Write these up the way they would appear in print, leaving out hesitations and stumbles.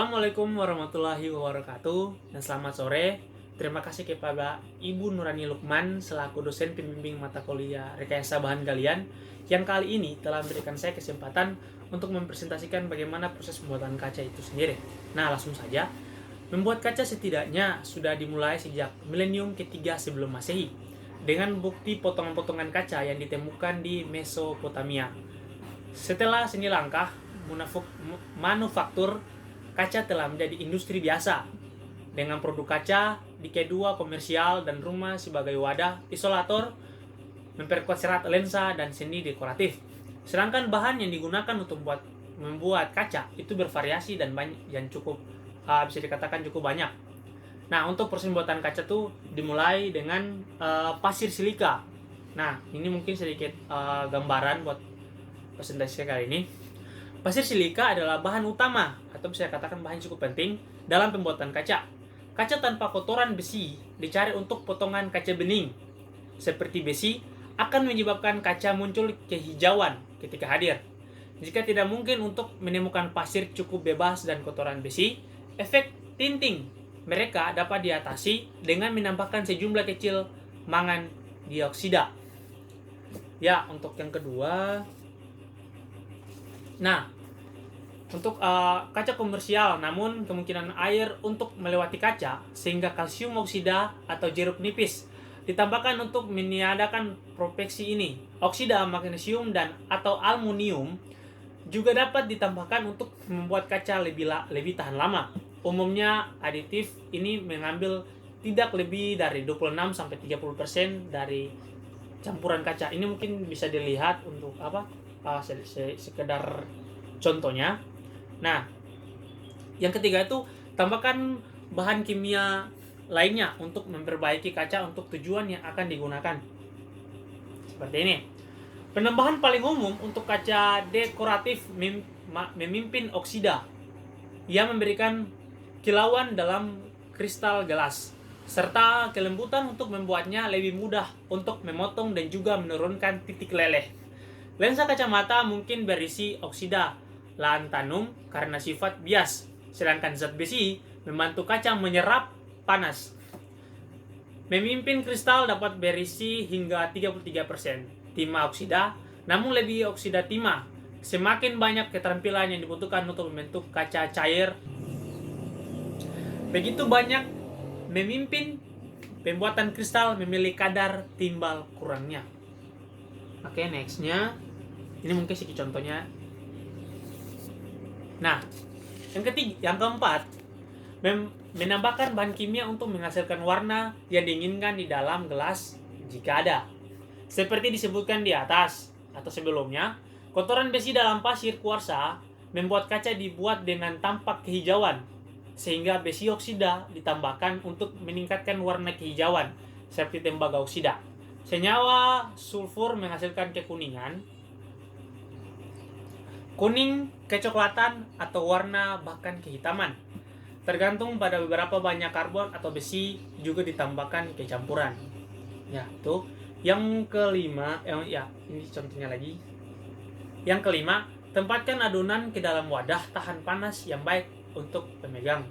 Assalamualaikum warahmatullahi wabarakatuh dan selamat sore. Terima kasih kepada Ibu Nurani Lukman selaku dosen pembimbing mata kuliah Rekayasa Bahan Galian yang kali ini telah memberikan saya kesempatan untuk mempresentasikan bagaimana proses pembuatan kaca itu sendiri. Nah, langsung saja. Membuat kaca setidaknya sudah dimulai sejak milenium ketiga sebelum Masehi dengan bukti potongan-potongan kaca yang ditemukan di Mesopotamia. Setelah seni langkah manufaktur, kaca telah menjadi industri biasa, dengan produk kaca di kedua komersial dan rumah sebagai wadah isolator, memperkuat serat lensa, dan seni dekoratif. Sedangkan bahan yang digunakan untuk membuat kaca itu bervariasi dan banyak, yang cukup bisa dikatakan cukup banyak. Nah, untuk proses pembuatan kaca tuh dimulai dengan pasir silika. Nah, ini mungkin sedikit gambaran buat presentasi kali ini. Pasir silika adalah bahan utama atau bisa katakan bahan cukup penting dalam pembuatan kaca. Kaca tanpa kotoran besi dicari untuk potongan kaca bening seperti besi akan menyebabkan kaca muncul kehijauan ketika hadir. Jika tidak mungkin untuk menemukan pasir cukup bebas dan kotoran besi, efek tinting mereka dapat diatasi dengan menambahkan sejumlah kecil mangan dioksida. Ya, untuk yang kedua, untuk kaca komersial, namun kemungkinan air untuk melewati kaca sehingga kalsium oksida atau jeruk nipis ditambahkan untuk meniadakan proteksi ini. Oksida magnesium dan atau aluminium juga dapat ditambahkan untuk membuat kaca lebih tahan lama. Umumnya aditif ini mengambil tidak lebih dari 26-30% dari campuran kaca. Ini mungkin bisa dilihat untuk sekedar contohnya. Nah, yang ketiga itu tambahkan bahan kimia lainnya untuk memperbaiki kaca untuk tujuan yang akan digunakan. Seperti ini. Penambahan paling umum untuk kaca dekoratif memimpin oksida yang memberikan kilauan dalam kristal gelas serta kelembutan untuk membuatnya lebih mudah untuk memotong dan juga menurunkan titik leleh. Lensa kacamata mungkin berisi oksida lantanum karena sifat bias, sedangkan zat besi membantu kaca menyerap panas. Memimpin kristal dapat berisi hingga 33% timah oksida, namun lebih oksida timah. Semakin banyak keterampilan yang dibutuhkan untuk membentuk kaca cair. Begitu banyak memimpin pembuatan kristal memiliki kadar timbal kurangnya. Oke, nextnya. Ini mungkin sedikit contohnya. Nah, yang keempat, menambahkan bahan kimia untuk menghasilkan warna yang diinginkan di dalam gelas jika ada. Seperti disebutkan di atas atau sebelumnya, kotoran besi dalam pasir kuarsa membuat kaca dibuat dengan tampak kehijauan, sehingga besi oksida ditambahkan untuk meningkatkan warna kehijauan, seperti tembaga oksida. Senyawa sulfur menghasilkan kekuningan, kuning, kecoklatan, atau warna bahkan kehitaman. Tergantung pada beberapa banyak karbon atau besi juga ditambahkan ke campuran. Ya, itu. Yang kelima, ini contohnya lagi. Yang kelima, tempatkan adonan ke dalam wadah tahan panas yang baik untuk pemegang.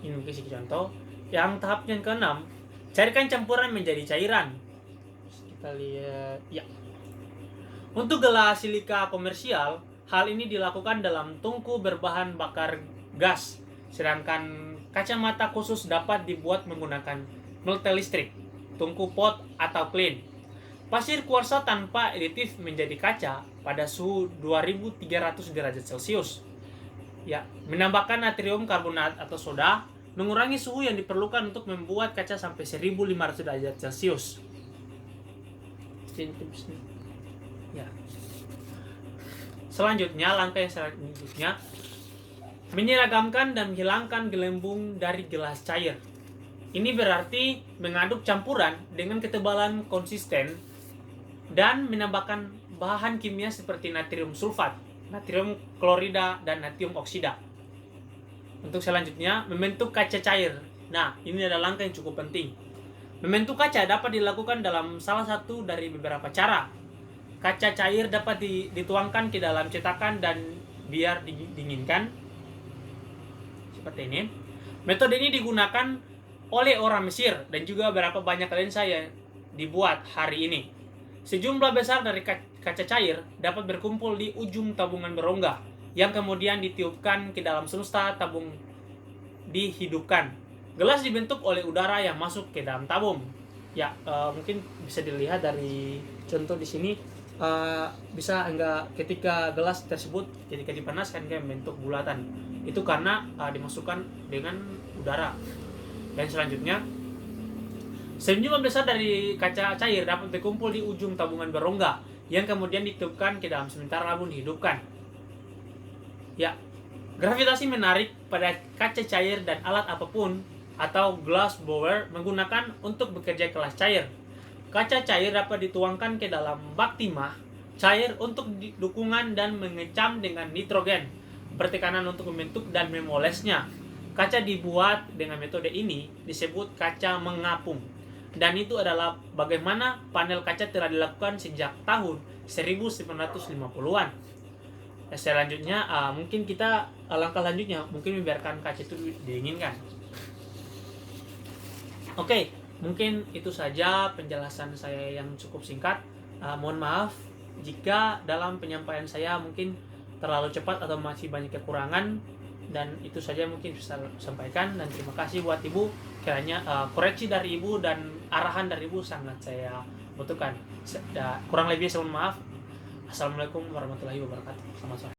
Ini mungkin sedikit contoh. Yang tahap yang keenam, cairkan campuran menjadi cairan. Kita lihat, ya. Untuk gelas silika komersial, hal ini dilakukan dalam tungku berbahan bakar gas, sedangkan kacamata khusus dapat dibuat menggunakan melter listrik, tungku pot atau clean. Pasir kuarsa tanpa aditif menjadi kaca pada suhu 2300 derajat Celcius. Ya, menambahkan natrium karbonat atau soda mengurangi suhu yang diperlukan untuk membuat kaca sampai 1500 derajat Celcius. Ya. Langkah yang selanjutnya menyeragamkan dan menghilangkan gelembung dari gelas cair. Ini berarti mengaduk campuran dengan ketebalan konsisten dan menambahkan bahan kimia seperti natrium sulfat, natrium klorida, dan natrium oksida. Untuk selanjutnya, membentuk kaca cair. Nah, ini adalah langkah yang cukup penting. Membentuk kaca dapat dilakukan dalam salah satu dari beberapa cara. Kaca cair dapat dituangkan ke dalam cetakan dan biar dinginkan. seperti ini. Metode ini digunakan oleh orang Mesir dan juga berapa banyak lensa yang dibuat hari ini. Sejumlah besar dari kaca cair dapat berkumpul di ujung tabungan berongga yang kemudian ditiupkan ke dalam semesta tabung dihidupkan. Gelas dibentuk oleh udara yang masuk ke dalam tabung. Ya, mungkin bisa dilihat dari contoh di sini. Bisa enggak ketika gelas tersebut ketika dipanaskan kan membentuk bulatan. Itu karena dimasukkan dengan udara. Dan selanjutnya, sejumlah besar dari kaca cair dapat berkumpul di ujung tabungan berongga yang kemudian ditiupkan ke dalam sementara tabung dihidupkan. Ya, gravitasi menarik pada kaca cair dan alat apapun atau glass blower menggunakan untuk bekerja kelas cair. Kaca cair dapat dituangkan ke dalam bak timah cair untuk dukungan dan mengecam dengan nitrogen bertekanan untuk membentuk dan memolesnya. Kaca dibuat dengan metode ini disebut kaca mengapung. Dan itu adalah bagaimana panel kaca telah dilakukan sejak tahun 1950-an. Selanjutnya mungkin kita langkah lanjutnya mungkin membiarkan kaca itu didinginkan. Oke, mungkin itu saja penjelasan saya yang cukup singkat. Mohon maaf jika dalam penyampaian saya mungkin terlalu cepat atau masih banyak kekurangan, dan itu saja mungkin bisa sampaikan. Dan terima kasih buat Ibu, kiranya koreksi dari Ibu dan arahan dari Ibu sangat saya butuhkan. Kurang lebih saya mohon maaf. Assalamualaikum warahmatullahi wabarakatuh. Selamat sore.